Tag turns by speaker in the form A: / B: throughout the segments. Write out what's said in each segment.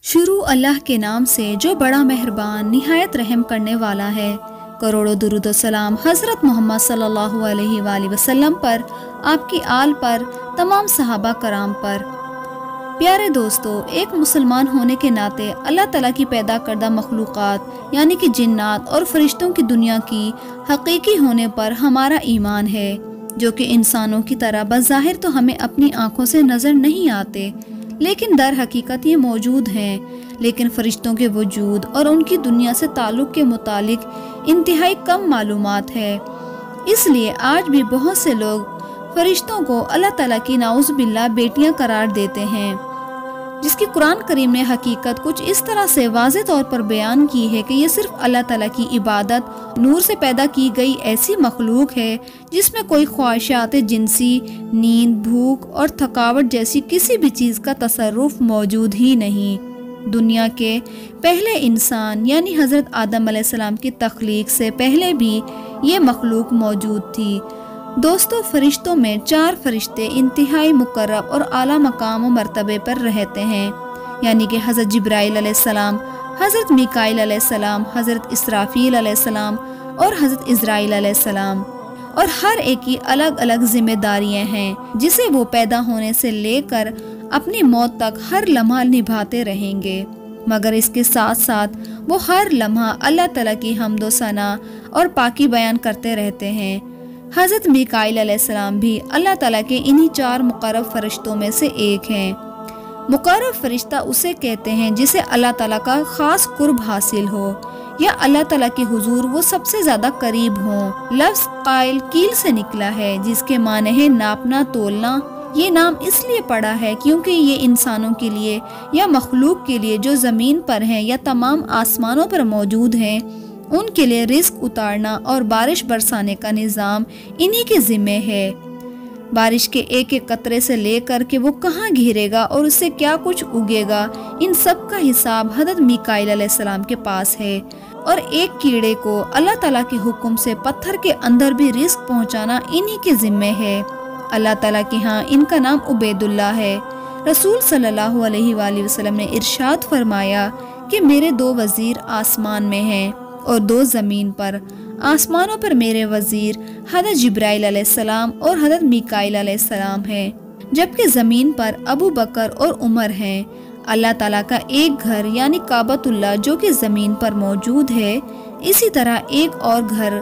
A: شروع اللہ کے نام سے جو بڑا مہربان نہایت رحم کرنے والا ہے۔ کروڑوں درود و سلام حضرت محمد صلی اللہ علیہ وآلہ وسلم پر، آپ کی آل پر، تمام صحابہ کرام پر۔ پیارے دوستو، ایک مسلمان ہونے کے ناطے اللہ تعالیٰ کی پیدا کردہ مخلوقات یعنی کہ جنات اور فرشتوں کی دنیا کی حقیقی ہونے پر ہمارا ایمان ہے، جو کہ انسانوں کی طرح بظاہر تو ہمیں اپنی آنکھوں سے نظر نہیں آتے، لیکن در حقیقت یہ موجود ہیں۔ لیکن فرشتوں کے وجود اور ان کی دنیا سے تعلق کے متعلق انتہائی کم معلومات ہے۔ اس لیے آج بھی بہت سے لوگ فرشتوں کو اللہ تعالیٰ کی نعوذ باللہ بیٹیاں قرار دیتے ہیں، جس کی قرآن کریم نے حقیقت کچھ اس طرح سے واضح طور پر بیان کی ہے کہ یہ صرف اللہ تعالیٰ کی عبادت، نور سے پیدا کی گئی ایسی مخلوق ہے جس میں کوئی خواہشات جنسی، نیند، بھوک اور تھکاوٹ جیسی کسی بھی چیز کا تصرف موجود ہی نہیں۔ دنیا کے پہلے انسان یعنی حضرت آدم علیہ السلام کی تخلیق سے پہلے بھی یہ مخلوق موجود تھی۔ دوستو، فرشتوں میں 4 فرشتے انتہائی مقرب اور اعلیٰ مقام و مرتبے پر رہتے ہیں، یعنی کہ حضرت جبرائیل علیہ السلام، حضرت میکائیل علیہ السلام، حضرت اسرافیل علیہ السلام اور حضرت عزرائیل علیہ السلام، اور ہر ایک کی الگ الگ ذمہ داریاں ہیں جسے وہ پیدا ہونے سے لے کر اپنی موت تک ہر لمحہ نبھاتے رہیں گے، مگر اس کے ساتھ ساتھ وہ ہر لمحہ اللہ تعالیٰ کی حمد و ثنا اور پاکی بیان کرتے رہتے ہیں۔ حضرت میکائیل علیہ السلام بھی اللہ تعالیٰ کے انہی 4 مقرب فرشتوں میں سے ایک ہیں۔ مقرب فرشتہ اسے کہتے ہیں جسے اللہ تعالیٰ کا خاص قرب حاصل ہو، یا اللہ تعالیٰ کے حضور وہ سب سے زیادہ قریب ہوں۔ لفظ قائل کیل سے نکلا ہے، جس کے معنی ہے ناپنا، تولنا۔ یہ نام اس لیے پڑا ہے کیونکہ یہ انسانوں کے لیے یا مخلوق کے لیے جو زمین پر ہیں یا تمام آسمانوں پر موجود ہیں، ان کے لیے رزق اتارنا اور بارش برسانے کا نظام انہی کے ذمہ ہے۔ بارش کے ایک ایک قطرے سے لے کر کے وہ کہاں گھرے گا اور اس سے کیا کچھ اگے گا، ان سب کا حساب حضرت میکائیل علیہ السلام کے پاس ہے۔ اور ایک کیڑے کو اللہ تعالیٰ کے حکم سے پتھر کے اندر بھی رزق پہنچانا انہی کے ذمہ ہے۔ اللہ تعالیٰ کے ہاں ان کا نام عبید اللہ ہے۔ رسول صلی اللہ علیہ وآلہ وسلم نے ارشاد فرمایا کہ میرے 2 وزیر آسمان میں ہیں اور 2 زمین پر۔ آسمانوں پر میرے وزیر حضرت جبرائیل علیہ السلام اور حضرت میکائیل علیہ السلام ہیں، جبکہ زمین پر ابو بکر اور عمر ہیں۔ اللہ تعالیٰ کا ایک گھر یعنی کعبۃ اللہ جو کہ زمین پر موجود ہے، اسی طرح ایک اور گھر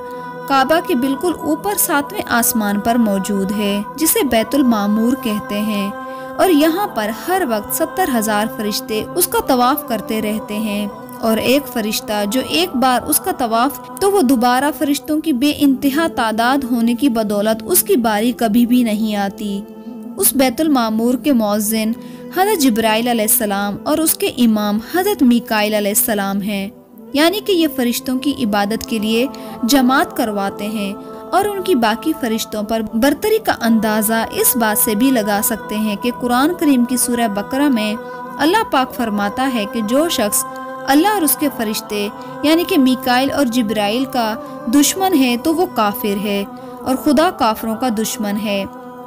A: کعبہ کے بالکل اوپر 7ویں آسمان پر موجود ہے، جسے بیت المعمور کہتے ہیں، اور یہاں پر ہر وقت 70,000 فرشتے اس کا طواف کرتے رہتے ہیں، اور ایک فرشتہ جو ایک بار اس کا طواف تو وہ دوبارہ فرشتوں کی بے انتہا تعداد ہونے کی بدولت اس کی باری کبھی بھی نہیں آتی۔ اس بیت المعمور کے مؤذن حضرت جبرائیل علیہ السلام اور اس کے امام حضرت میکائیل علیہ السلام ہیں، یعنی کہ یہ فرشتوں کی عبادت کے لیے جماعت کرواتے ہیں، اور ان کی باقی فرشتوں پر برتری کا اندازہ اس بات سے بھی لگا سکتے ہیں کہ قرآن کریم کی سورہ بقرہ میں اللہ پاک فرماتا ہے کہ جو شخص اللہ اور اس کے فرشتے یعنی کہ میکائیل اور جبرائیل کا دشمن ہے تو وہ کافر ہے، اور خدا کافروں کا دشمن ہے۔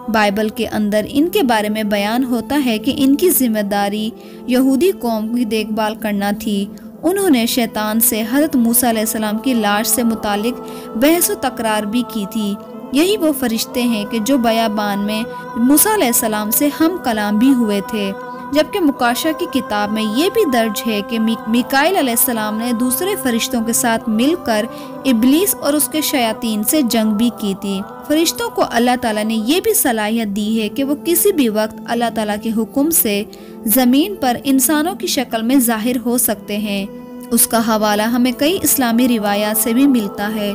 A: بائبل کے اندر ان کے بارے میں بیان ہوتا ہے کہ ان کی ذمہ داری یہودی قوم کی دیکھ بھال کرنا تھی۔ انہوں نے شیطان سے حضرت موسیٰ علیہ السلام کی لاش سے متعلق بحث و تکرار بھی کی تھی۔ یہی وہ فرشتے ہیں کہ جو بیابان میں موسیٰ علیہ السلام سے ہم کلام بھی ہوئے تھے، جبکہ مکاشہ کی کتاب میں یہ بھی درج ہے کہ میکائیل علیہ السلام نے دوسرے فرشتوں کے ساتھ مل کر ابلیس اور اس کے شیاطین سے جنگ بھی کی تھی۔ فرشتوں کو اللہ تعالیٰ نے یہ بھی صلاحیت دی ہے کہ وہ کسی بھی وقت اللہ تعالیٰ کے حکم سے زمین پر انسانوں کی شکل میں ظاہر ہو سکتے ہیں۔ اس کا حوالہ ہمیں کئی اسلامی روایات سے بھی ملتا ہے۔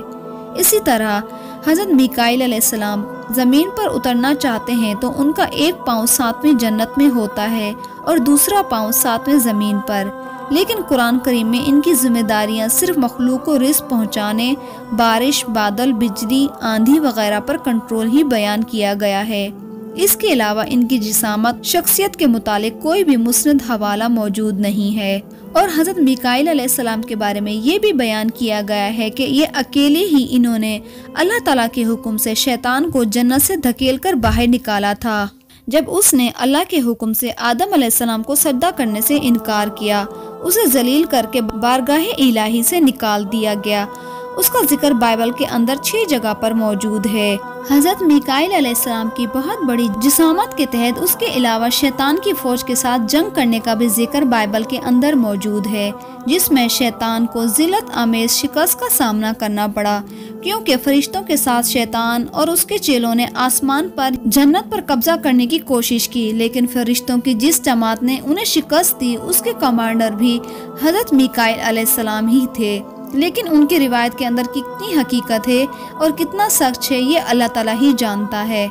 A: اسی طرح حضرت میکائیل علیہ السلام زمین پر اترنا چاہتے ہیں تو ان کا ایک پاؤں 7ویں جنت میں ہوتا ہے اور دوسرا پاؤں 7ویں زمین پر، لیکن قرآن کریم میں ان کی ذمہ داریاں صرف مخلوق کو رزق پہنچانے، بارش، بادل، بجلی، آندھی وغیرہ پر کنٹرول ہی بیان کیا گیا ہے۔ اس کے علاوہ ان کی جسامت، شخصیت کے متعلق کوئی بھی مسند حوالہ موجود نہیں ہے، اور حضرت میکائیل علیہ السلام کے بارے میں یہ بھی بیان کیا گیا ہے کہ یہ اکیلے ہی انہوں نے اللہ تعالیٰ کے حکم سے شیطان کو جنت سے دھکیل کر باہر نکالا تھا۔ جب اس نے اللہ کے حکم سے آدم علیہ السلام کو سجدہ کرنے سے انکار کیا، اسے ذلیل کر کے بارگاہ الہی سے نکال دیا گیا۔ اس کا ذکر بائبل کے اندر 6 جگہ پر موجود ہے۔ حضرت میکائیل علیہ السلام کی بہت بڑی جسامت کے تحت اس کے علاوہ شیطان کی فوج کے ساتھ جنگ کرنے کا بھی ذکر بائبل کے اندر موجود ہے، جس میں شیطان کو ذلت آمیز شکست کا سامنا کرنا پڑا، کیونکہ فرشتوں کے ساتھ شیطان اور اس کے چیلوں نے آسمان پر جنت پر قبضہ کرنے کی کوشش کی، لیکن فرشتوں کی جس جماعت نے انہیں شکست دی اس کے کمانڈر بھی حضرت میکائیل علیہ السلام ہی تھے۔ لیکن ان کی روایت کے اندر کتنی حقیقت ہے اور کتنا سچ ہے یہ اللہ تعالیٰ ہی جانتا ہے۔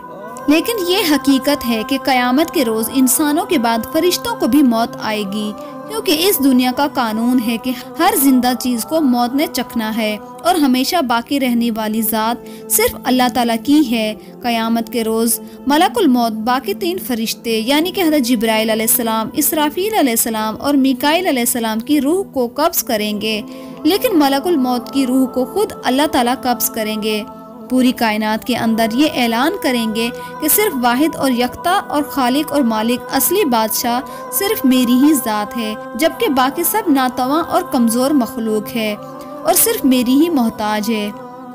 A: لیکن یہ حقیقت ہے کہ قیامت کے روز انسانوں کے بعد فرشتوں کو بھی موت آئے گی، کیونکہ اس دنیا کا قانون ہے کہ ہر زندہ چیز کو موت نے چکھنا ہے اور ہمیشہ باقی رہنے والی ذات صرف اللہ تعالیٰ کی ہے۔ قیامت کے روز ملک الموت باقی 3 فرشتے یعنی کہ حضرت جبرائیل علیہ السلام، اسرافیل علیہ السلام اور میکائیل علیہ السلام کی روح کو قبض کریں گے، لیکن ملک الموت کی روح کو خود اللہ تعالیٰ قبض کریں گے۔ پوری کائنات کے اندر یہ اعلان کریں گے کہ صرف واحد اور یکتا اور خالق اور مالک اصلی بادشاہ صرف میری ہی ذات ہے، جبکہ باقی سب ناتواں اور کمزور مخلوق ہے اور صرف میری ہی محتاج ہے۔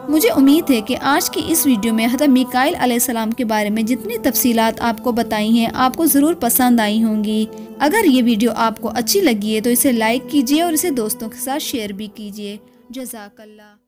A: مجھے امید ہے کہ آج کی اس ویڈیو میں حضرت میکائیل علیہ السلام کے بارے میں جتنی تفصیلات آپ کو بتائی ہیں آپ کو ضرور پسند آئی ہوں گی۔ اگر یہ ویڈیو آپ کو اچھی لگی ہے تو اسے لائک کیجیے اور اسے دوستوں کے ساتھ شیئر بھی کیجیے۔ جزاک اللہ۔